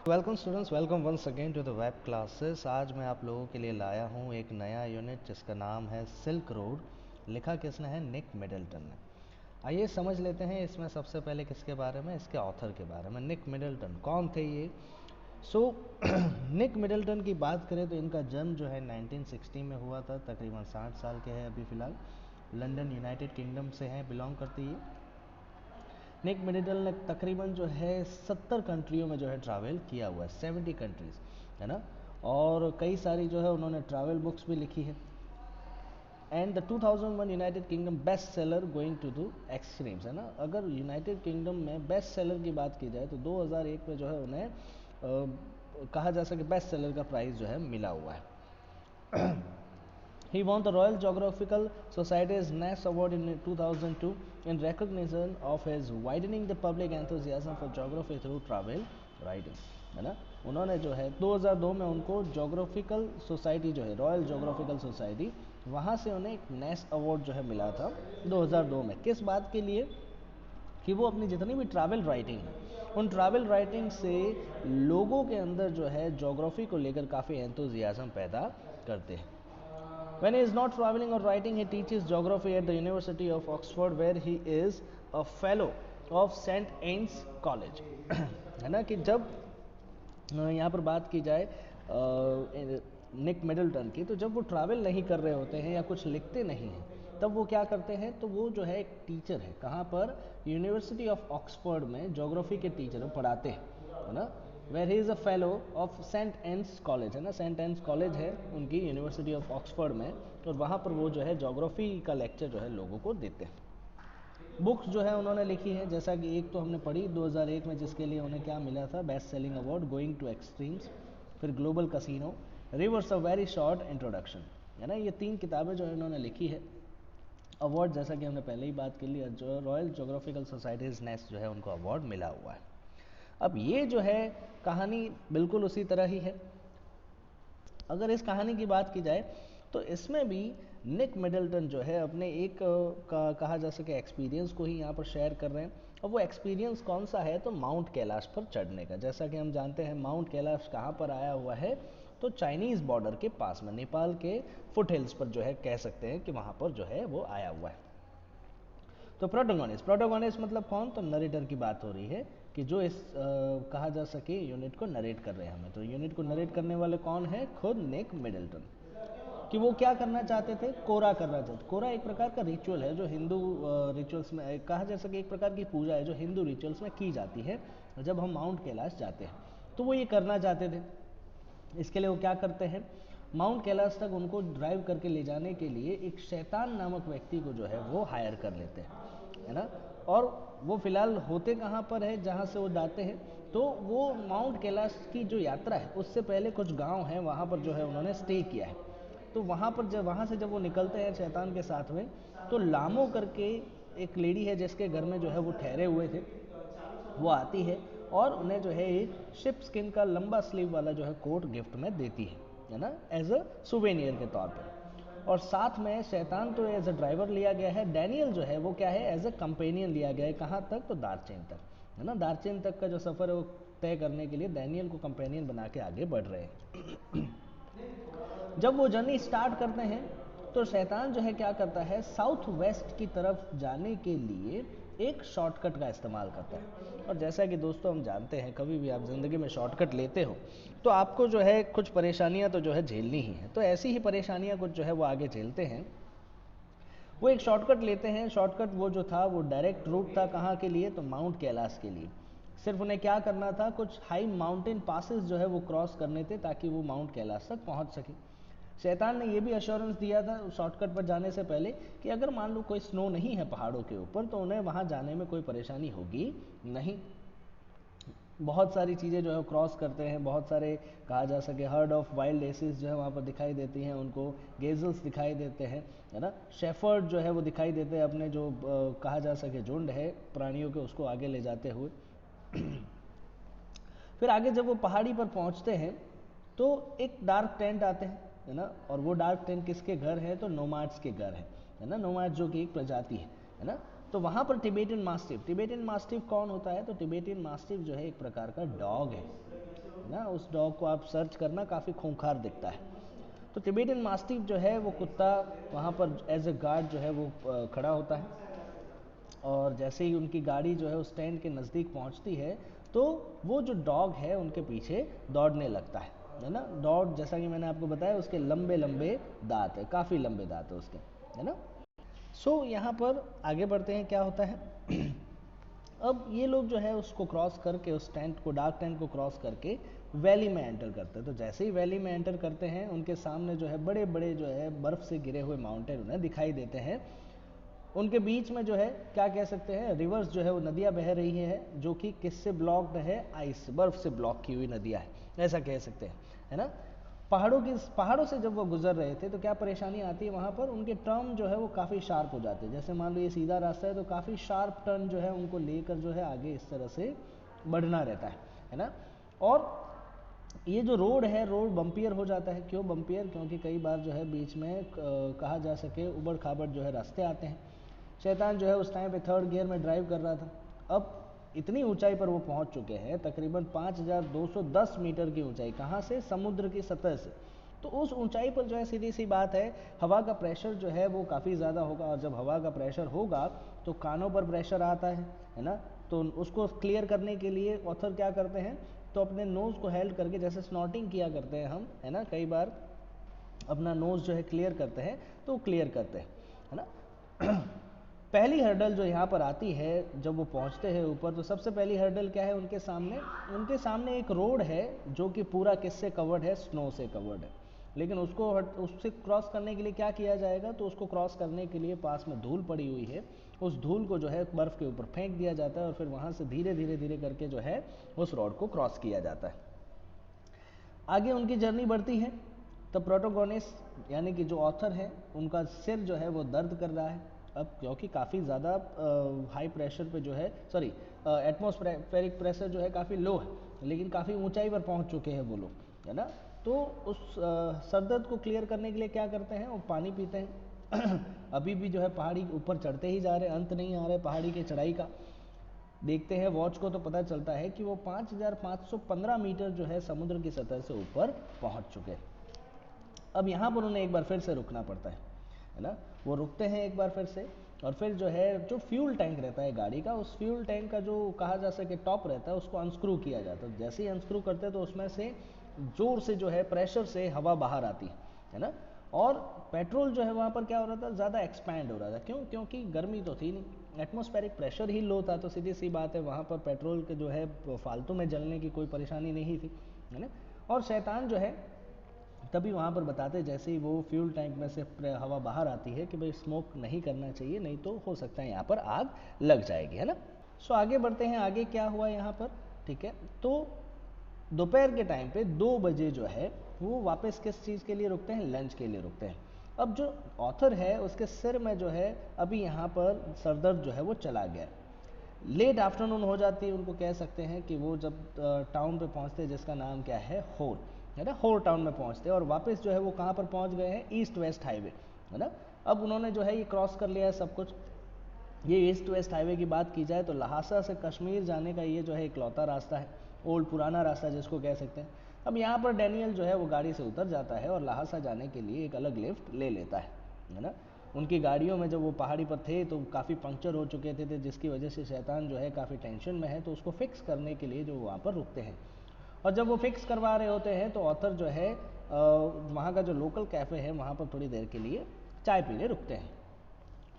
Welcome students, welcome once again to the web classes. आज मैं आप लोगों के लिए लाया हूँ एक नया यूनिट जिसका नाम है सिल्क रोड। लिखा किसने है? निक मिडल्टन ने। आइए समझ लेते हैं इसमें सबसे पहले किसके बारे में, इसके ऑथर के बारे में। निक मिडल्टन कौन थे ये? निक मिडल्टन की बात करें तो इनका जन्म जो है 1960 में हुआ था। तकरीबन 60 साल के हैं अभी फ़िलहाल। लंदन यूनाइटेड किंगडम से हैं, बिलोंग करती है। निक मिडल ने तकरीबन जो है 70 कंट्रियों में जो है ट्रैवल किया हुआ है, 70 कंट्रीज़, है ना। और कई सारी जो है उन्होंने ट्रैवल बुक्स भी लिखी है। And the 2001 United Kingdom best seller going to the extremes, है ना। अगर यूनाइटेड किंगडम में बेस्ट सेलर की बात की जाए तो 2001 में जो है उन्हें कहा जा सके बेस्ट सेलर का प्राइज़ जो है मिला हुआ है। He won the Royal Geographical Society's NAS Award in 2002 in recognition of his widening the public enthusiasm for geography through travel writing, है ना। उन्होंने जो है 2002 में उनको जोग्राफिकल सोसाइटी जो है रॉयल जोग्राफिकल सोसाइटी, वहाँ से उन्हें एक नेस अवार्ड जो है मिला था 2002 में। किस बात के लिए? कि वो अपनी जितनी भी ट्रैवल राइटिंग है उन ट्रैवल राइटिंग से लोगों के अंदर जो है जोग्राफी को लेकर काफ़ी एंथुजियाज्म पैदा करते हैं। When he is not traveling or writing, he teaches geography at the University of Oxford, where he is a fellow of St. Anne's College. है ना कि जब यहाँ पर बात की जाए निक मिडल्टन की, तो जब वो ट्रैवल नहीं कर रहे होते हैं या कुछ लिखते नहीं हैं तब वो क्या करते हैं, तो वो जो है एक टीचर है। कहाँ पर? यूनिवर्सिटी ऑफ ऑक्सफोर्ड में जोग्राफी के टीचर पढ़ाते हैं, है ना। Where he is a fellow of Saint Anne's college, है ना। सेंट एन्स कॉलेज है उनकी यूनिवर्सिटी ऑफ ऑक्सफोर्ड में, और वहाँ पर वो जो है जोग्राफी का लेक्चर जो है लोगों को देते हैं। बुक्स जो है उन्होंने लिखी है, जैसा कि एक तो हमने पढ़ी 2001 में, जिसके लिए उन्हें क्या मिला था? Best selling award, going to extremes. फिर global casino, rivers a very short introduction, है ना। ये 3 किताबें जो है उन्होंने लिखी है। अवार्ड जैसा कि हमने पहले ही बात कर ली, जो रॉयल जोग्राफिकल सोसाइटीज़ नेस जो है उनको अवार्ड मिला हुआ है। अब ये जो है कहानी बिल्कुल उसी तरह ही है। अगर इस कहानी की बात की जाए तो इसमें भी निक मिडल्टन जो है अपने एक कहा जा सके एक्सपीरियंस को ही यहाँ पर शेयर कर रहे हैं। और वो एक्सपीरियंस कौन सा है? तो माउंट कैलाश पर चढ़ने का। जैसा कि हम जानते हैं माउंट कैलाश कहाँ पर आया हुआ है, तो चाइनीज़ बॉर्डर के पास में, नेपाल के फुट हिल्स पर जो है कह सकते हैं कि वहाँ पर जो है वो आया हुआ है। तो प्रोटोगोनिस्ट, प्रोटोगोनिस्ट मतलब कौन? तो नरेटर की बात हो रही है कि जो इस कहा जा सके यूनिट को नरेट कर रहे हैं हमें। तो यूनिट को नरेट करने वाले कौन है? खुद निक मिडल्टन। कि वो क्या करना चाहते थे? कोरा करना चाहते। कोरा एक प्रकार का रिचुअल है जो हिंदू रिचुअल्स में कहा जा सके एक प्रकार की पूजा है जो हिंदू रिचुअल्स में की जाती है जब हम माउंट कैलाश जाते हैं। तो वो ये करना चाहते थे। इसके लिए वो क्या करते हैं? माउंट कैलाश तक उनको ड्राइव करके ले जाने के लिए एक शैतान नामक व्यक्ति को जो है वो हायर कर लेते हैं, है ना। और वो फिलहाल होते कहाँ पर है जहाँ से वो जाते हैं? तो वो माउंट कैलाश की जो यात्रा है उससे पहले कुछ गांव हैं, वहाँ पर जो है उन्होंने स्टे किया है। तो वहाँ पर जब वहाँ से जब वो निकलते हैं शैतान के साथ में, तो लामो करके एक लेडी है जिसके घर में जो है वो ठहरे हुए थे, वो आती है और उन्हें जो है एक शिप स्किन का लंबा स्लीव वाला जो है कोट गिफ्ट में देती है ना, एज अ सुवेनियर के तौर पर। और साथ में शैतान तो एज अ ड्राइवर लिया गया है, डैनियल जो है वो क्या है? एज अ कंपेनियन लिया गया है। कहाँ तक? तो दार्चेन तक, है ना। दार्चेन तक का जो सफ़र है वो तय करने के लिए डैनियल को कंपेनियन बना के आगे बढ़ रहे हैं। जब वो जर्नी स्टार्ट करते हैं तो शैतान जो है क्या करता है? साउथ वेस्ट की तरफ जाने के लिए एक शॉर्टकट का इस्तेमाल करता है। और जैसा कि दोस्तों हम जानते हैं, कभी भी आप ज़िंदगी में शॉर्टकट लेते हो तो आपको जो है कुछ परेशानियां तो जो है झेलनी ही है। तो ऐसी ही परेशानियां कुछ जो है वो आगे झेलते हैं। वो एक शॉर्टकट लेते हैं। शॉर्टकट वो जो था वो डायरेक्ट रूट था, कहाँ के लिए? तो माउंट कैलाश के लिए। सिर्फ उन्हें क्या करना था? कुछ हाई माउंटेन पासेस जो है वो क्रॉस करने थे ताकि वो माउंट कैलाश तक पहुंच सके। शैतान ने ये भी अश्योरेंस दिया था शॉर्टकट पर जाने से पहले कि अगर मान लो कोई स्नो नहीं है पहाड़ों के ऊपर तो उन्हें वहाँ जाने में कोई परेशानी होगी नहीं। बहुत सारी चीज़ें जो है क्रॉस करते हैं, बहुत सारे कहा जा सके हर्ड ऑफ वाइल्ड एसिस जो है वहाँ पर दिखाई देती हैं उनको, गेजल्स दिखाई देते हैं, है ना। शेफर्ड जो है वो दिखाई देते हैं अपने जो कहा जा सके झुंड है प्राणियों के, उसको आगे ले जाते हुए। फिर आगे जब वो पहाड़ी पर पहुँचते हैं तो एक डार्क टेंट आते हैं, है ना। और वो डार्क टेंट किसके घर है? तो नोमाड्स के घर है ना। नोमाड जो कि एक प्रजाति है ना। तो वहाँ पर टिबेटियन मास्टिफ, टिबेटियन मास्टिफ कौन होता है? तो टिबेटियन मास्टिफ जो है एक प्रकार का डॉग है। उस डॉग को आप सर्च करना, काफ़ी खूंखार दिखता है। तो तिबेटियन मास्टिफ जो है वो कुत्ता वहाँ पर एज ए गार्ड जो है वो खड़ा होता है, और जैसे ही उनकी गाड़ी जो है उस टेंट के नज़दीक पहुँचती है तो वो जो डॉग है उनके पीछे दौड़ने लगता है ना। दौड़, जैसा कि मैंने आपको बताया, उसके लंबे लंबे दांत है, काफ़ी लंबे दांत है उसके, है ना। सो यहाँ पर आगे बढ़ते हैं, क्या होता है अब ये लोग जो है उसको क्रॉस करके, उस टेंट को, डार्क टेंट को क्रॉस करके वैली में एंटर करते हैं। तो जैसे ही वैली में एंटर करते हैं उनके सामने जो है बड़े बड़े जो है बर्फ़ से घिरे हुए माउंटेन उन्हें दिखाई देते हैं। उनके बीच में जो है क्या कह सकते हैं, रिवर्स जो है वो नदियाँ बह रही है, जो कि किससे ब्लॉक्ड है, आइस, बर्फ़ से ब्लॉक की हुई नदियाँ है, ऐसा कह सकते हैं, है ना। पहाड़ों से जब वो गुजर रहे थे तो क्या परेशानी आती है वहाँ पर, उनके टर्न जो है वो काफ़ी शार्प हो जाते हैं। जैसे मान लो ये सीधा रास्ता है तो काफ़ी शार्प टर्न जो है उनको लेकर जो है आगे इस तरह से बढ़ना रहता है ना। और ये जो रोड है, रोड बम्पियर हो जाता है। क्यों बम्पियर? क्योंकि कई बार जो है बीच में कहा जा सके उबड़ खाबड़ जो है रास्ते आते हैं। शैतान जो है उस टाइम पे 3rd गियर में ड्राइव कर रहा था। अब इतनी ऊंचाई पर वो पहुंच चुके हैं, तकरीबन 5210 मीटर की ऊंचाई, कहाँ से? समुद्र की सतह से। तो उस ऊंचाई पर जो है सीधी सी बात है, हवा का प्रेशर जो है वो काफ़ी ज़्यादा होगा, और जब हवा का प्रेशर होगा तो कानों पर प्रेशर आता है ना। तो उसको क्लियर करने के लिए ऑथर क्या करते हैं, तो अपने नोज़ को हेल्ड करके, जैसे स्नॉटिंग किया करते हैं हम, है ना, कई बार अपना नोज़ जो है क्लियर करते हैं, तो क्लियर करते हैं, है ना। पहली हर्डल जो यहाँ पर आती है जब वो पहुँचते हैं ऊपर, तो सबसे पहली हर्डल क्या है उनके सामने एक रोड है जो कि पूरा किससे कवर्ड है? स्नो से कवर्ड है। लेकिन उससे क्रॉस करने के लिए क्या किया जाएगा, तो उसको क्रॉस करने के लिए पास में धूल पड़ी हुई है, उस धूल को जो है बर्फ़ के ऊपर फेंक दिया जाता है, और फिर वहाँ से धीरे धीरे धीरे करके जो है उस रोड को क्रॉस किया जाता है। आगे उनकी जर्नी बढ़ती है, तब प्रोटोगोनिस्ट यानी कि जो ऑथर है उनका सिर जो है वो दर्द कर रहा है, अब क्योंकि काफ़ी ज़्यादा हाई प्रेशर पे जो है, सॉरी, एटमॉस्फेरिक प्रेशर जो है काफ़ी लो है, लेकिन काफ़ी ऊंचाई पर पहुंच चुके हैं वो लोग, है ना। तो उस सर दर्द को क्लियर करने के लिए क्या करते हैं, वो पानी पीते हैं। अभी भी जो है पहाड़ी ऊपर चढ़ते ही जा रहे हैं, अंत नहीं आ रहे पहाड़ी की चढ़ाई का। देखते हैं वॉच को तो पता चलता है कि वो 5515 मीटर जो है समुद्र की सतह से ऊपर पहुंच चुके हैं। अब यहाँ पर उन्हें एक बार फिर से रुकना पड़ता है ना। वो रुकते हैं एक बार फिर से, और फिर जो है जो फ्यूल टैंक रहता है गाड़ी का, उस फ्यूल टैंक का जो कहा जा सके टॉप रहता है, उसको अनस्क्रू किया जाता है। जैसे ही अनस्क्रू करते हैं तो उसमें से ज़ोर से जो है प्रेशर से हवा बाहर आती है ना। और पेट्रोल जो है वहाँ पर क्या हो रहा था, ज़्यादा एक्सपैंड हो रहा था। क्यों? क्योंकि गर्मी तो थी नहीं, एटमॉस्फेरिक प्रेशर ही लो था, तो सीधी सी बात है वहाँ पर पेट्रोल के जो है फालतू में जलने की कोई परेशानी नहीं थी, है ना। और शैतान जो है तभी वहाँ पर बताते, जैसे ही वो फ्यूल टैंक में से हवा बाहर आती है कि भाई स्मोक नहीं करना चाहिए, नहीं तो हो सकता है यहाँ पर आग लग जाएगी, है ना। सो आगे बढ़ते हैं, आगे क्या हुआ यहाँ पर, ठीक है। तो दोपहर के टाइम पे 2 बजे जो है वो वापस किस चीज़ के लिए रुकते हैं? लंच के लिए रुकते हैं। अब जो ऑथर है उसके सिर में जो है अभी यहाँ पर सरदर्द जो है वो चला गया। लेट आफ्टरनून हो जाती है, उनको कह सकते हैं कि वो जब टाउन पे पहुँचते हैं जिसका नाम क्या है, होर, है ना। होर टाउन में पहुँचते हैं, और वापस जो है वो कहाँ पर पहुँच गए हैं? ईस्ट वेस्ट हाईवे, है ना। अब उन्होंने जो है ये क्रॉस कर लिया है सब कुछ। ये ईस्ट वेस्ट हाईवे की बात की जाए तो लहासा से कश्मीर जाने का ये जो है इकलौता रास्ता है, ओल्ड पुराना रास्ता जिसको कह सकते हैं। अब यहाँ पर डैनियल जो है वो गाड़ी से उतर जाता है और लहासा जाने के लिए एक अलग लिफ्ट ले लेता है ना। उनकी गाड़ियों में जब वो पहाड़ी पर थे तो काफ़ी पंक्चर हो चुके थे, जिसकी वजह से शैतान जो है काफ़ी टेंशन में है, तो उसको फिक्स करने के लिए जो वहाँ पर रुकते हैं। और जब वो फिक्स करवा रहे होते हैं तो ऑथर जो है वहाँ का जो लोकल कैफ़े है वहाँ पर थोड़ी देर के लिए चाय पीने रुकते हैं।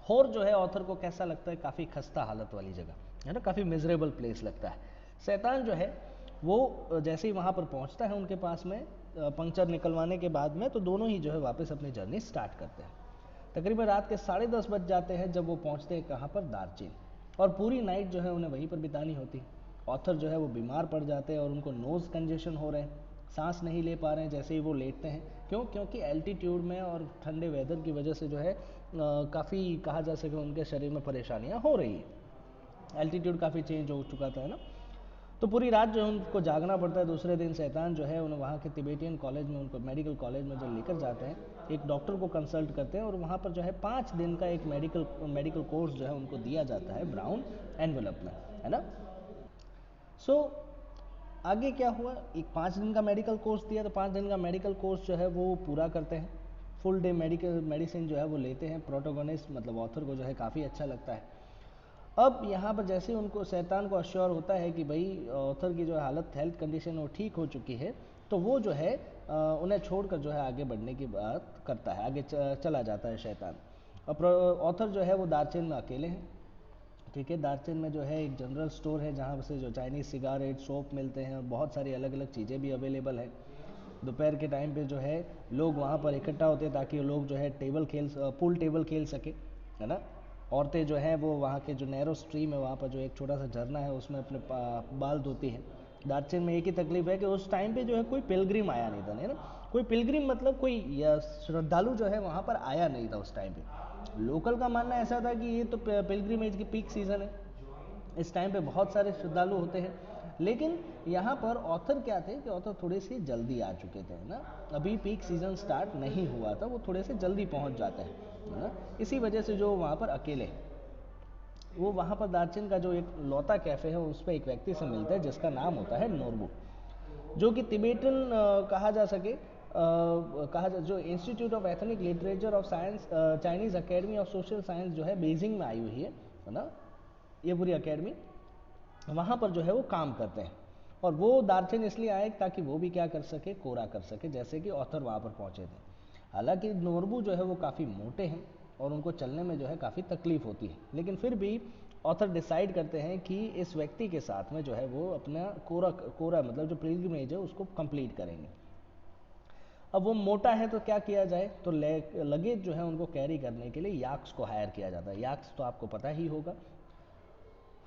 होर जो है ऑथर को कैसा लगता है? काफ़ी खस्ता हालत वाली जगह, है ना, काफ़ी मिजरेबल प्लेस लगता है। शैतान जो है वो जैसे ही वहाँ पर पहुँचता है उनके पास में पंक्चर निकलवाने के बाद में, तो दोनों ही जो है वापस अपनी जर्नी स्टार्ट करते हैं। तकरीबन रात के 10:30 बज जाते हैं जब वो पहुँचते हैं कहाँ पर? दार्जिलिंग। और पूरी नाइट जो है उन्हें वहीं पर बितानी होती है। ऑथर जो है वो बीमार पड़ जाते हैं और उनको नोज़ कंजेशन हो रहे हैं, सांस नहीं ले पा रहे हैं जैसे ही वो लेटते हैं। क्यों? क्योंकि एल्टीट्यूड में और ठंडे वेदर की वजह से जो है काफ़ी कहा जा सके उनके शरीर में परेशानियां हो रही है। एल्टीट्यूड काफ़ी चेंज हो चुका था, है ना। तो पूरी रात जो है उनको जागना पड़ता है। दूसरे दिन शैतान जो है उन्हें वहाँ के तिबेटियन कॉलेज में, उनको मेडिकल कॉलेज में जो लेकर जाते हैं, एक डॉक्टर को कंसल्ट करते हैं, और वहाँ पर जो है 5 दिन का एक मेडिकल कोर्स जो है उनको दिया जाता है ब्राउन एनवेलप में, है ना। सो आगे क्या हुआ, एक 5 दिन का मेडिकल कोर्स दिया, तो 5 दिन का मेडिकल कोर्स जो है वो पूरा करते हैं, फुल डे मेडिकल मेडिसिन जो है वो लेते हैं। प्रोटोगोनिस्ट मतलब ऑथर को जो है काफ़ी अच्छा लगता है। अब यहाँ पर जैसे उनको शैतान को अश्योर होता है कि भाई ऑथर की जो हालत हेल्थ कंडीशन वो ठीक हो चुकी है, तो वो जो है उन्हें छोड़कर जो है आगे बढ़ने की बात करता है, आगे चला जाता है शैतान। और ऑथर जो है वो दार्चेन में अकेले हैं, ठीक है। दार्चेन में जो है एक जनरल स्टोर है जहाँ से जो चाइनीज़ सिगारेट, सोप मिलते हैं और बहुत सारी अलग अलग चीज़ें भी अवेलेबल है। दोपहर के टाइम पे जो है लोग वहाँ पर इकट्ठा होते हैं ताकि लोग जो है पूल टेबल खेल सके, है ना। औरतें जो हैं वो वहाँ के जो नैरो स्ट्रीम है वहाँ पर जो एक छोटा सा झरना है उसमें अपने बाल धोती हैं। दार्चेन में एक ही तकलीफ है कि उस टाइम पे जो है कोई पिलग्रिम आया नहीं था, है ना। कोई पिलग्रिम मतलब कोई श्रद्धालु जो है वहाँ पर आया नहीं था उस टाइम पे। लोकल का मानना ऐसा था कि ये तो पिलग्रिमेज की पीक सीज़न है, इस टाइम पे बहुत सारे श्रद्धालु होते हैं। लेकिन यहाँ पर ऑथर क्या थे कि ऑथर थोड़े से जल्दी आ चुके थे, ना। अभी पीक सीज़न स्टार्ट नहीं हुआ था, वो थोड़े से जल्दी पहुँच जाते हैं, है ना। इसी वजह से जो वहाँ पर अकेले, वो वहाँ पर दार्चेन का जो एक लौता कैफ़े है उस पर एक व्यक्ति से मिलता है जिसका नाम होता है नोरबू, जो कि तिबेटन कहा जा सके, जो institute of ethnic literature of science, Chinese academy of social science जो है बीजिंग में आई हुई है ना। ये पूरी अकेडमी वहाँ पर जो है वो काम करते हैं। और वो दार्चेन इसलिए आए ताकि वो भी क्या कर सके, कोरा कर सके, जैसे कि ऑथर वहाँ पर पहुँचे थे। हालांकि नोरबू जो है वो काफ़ी मोटे हैं और उनको चलने में जो है काफ़ी तकलीफ होती है, लेकिन फिर भी ऑथर डिसाइड करते हैं कि इस व्यक्ति के साथ में जो है वो अपना कोरा कोरा मतलब जो पिलग्रिमेज है उसको कंप्लीट करेंगे। अब वो मोटा है तो क्या किया जाए, तो लगेज जो है उनको कैरी करने के लिए याक्स को हायर किया जाता है। याक्स तो आपको पता ही होगा।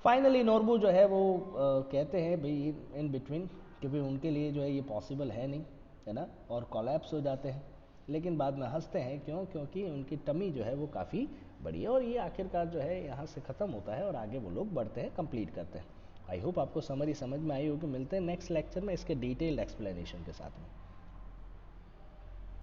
फाइनली नोरबू जो है वो कहते हैं भाई इन बिटवीन, क्योंकि उनके लिए जो है ये पॉसिबल है नहीं, है ना, और कोलैप्स हो जाते हैं। लेकिन बाद में हंसते हैं, क्योंकि उनकी टमी जो है वो काफ़ी बड़ी है। और ये आखिरकार जो है यहाँ से ख़त्म होता है और आगे वो लोग बढ़ते हैं, कंप्लीट करते हैं। आई होप आपको समझ में आई होगी। मिलते हैं नेक्स्ट लेक्चर में इसके डिटेल्ड एक्सप्लेनेशन के साथ में।